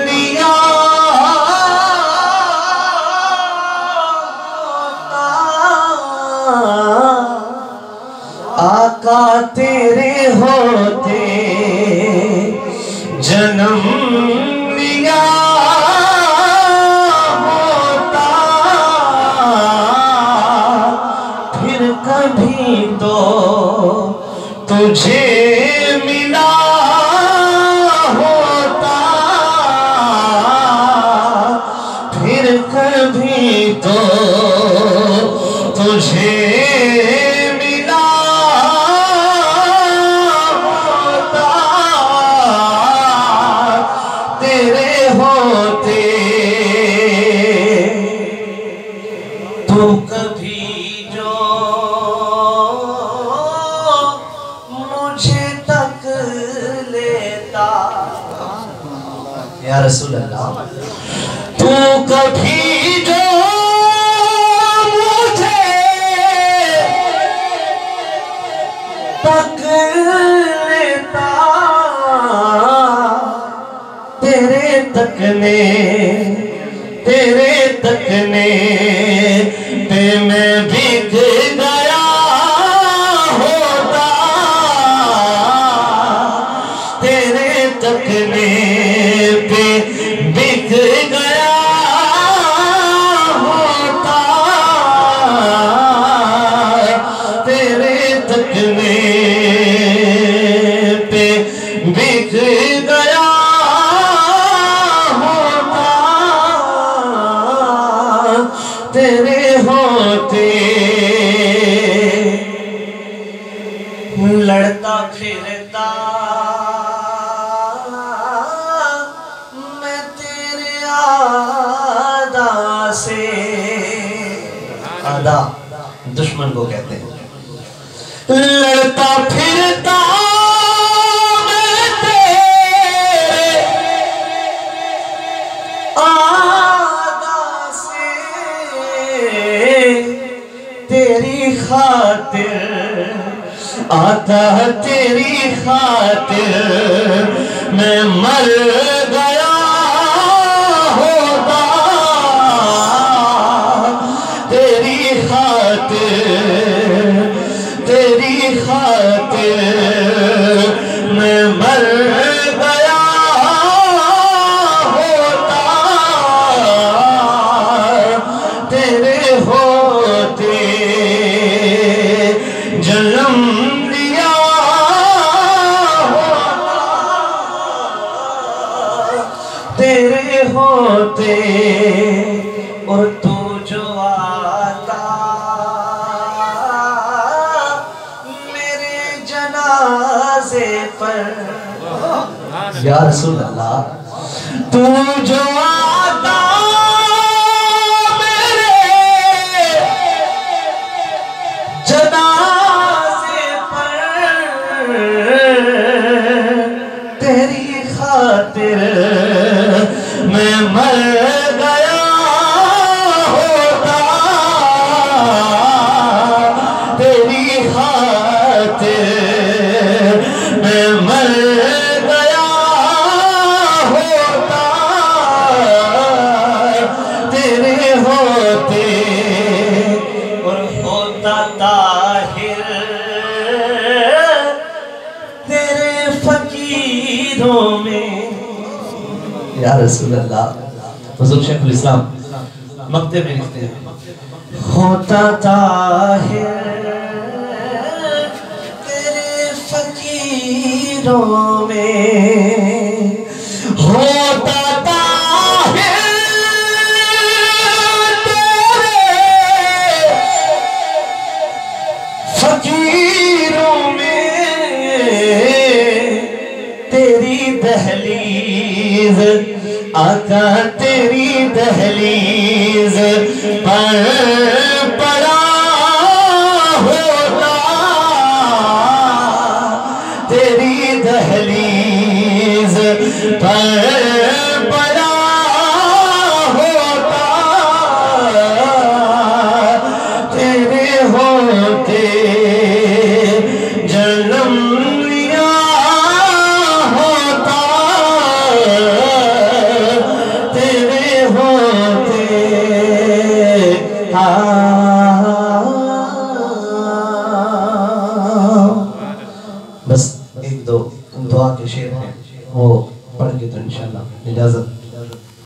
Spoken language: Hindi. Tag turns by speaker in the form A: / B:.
A: लिया आका तेरे होते जन्म लिया होता फिर कभी तो तुझे मिला होता फिर कभी तो तुझे मिला होता तेरे होते तू कभी जो मुझे तक लेता या रसूल अल्लाह तू कभी जो मुझे तक लेता तेरे तकने पे मैं बिक गया होता तेरे तकने पे बिक गया होता तेरे तकने पे बिक गया होता तेरे होते लड़ता फिरता मैं तेरे आदा से आदा दुश्मन को कहते हैं लड़ता फिरता मैं तेरे आदा से तेरी खातिर आता तेरी खातिर मैं मर गया होता तेरी खातिर मैं मर गया होता तेरे होते जन्म लिया होता तेरे होते और तू जो आता मेरे जनाजे पर या रसूल अल्लाह तू जो आता मेरे जनाजे पर तेरी खातिर मैं मर गया होता तेरी खातिर मैं मर गया होता तेरे होते और होता ताहिर तेरे फकीरों में या रसूल अल्लाह हुजूर शेखुल इस्लाम मक्ते में लिखते हैं होता ताहिर तेरे फकीरों में होता ताहिर तेरे फकीरों में तेरी दहलीज आका तेरी दहलीज पर पड़ा होता तेरी दहलीज पर पड़ा होता तेरे होते जन्म लिया होता बस एक दो दुआ के शेर हैं वो पढ़ के तो इंशाल्लाह इजाजत।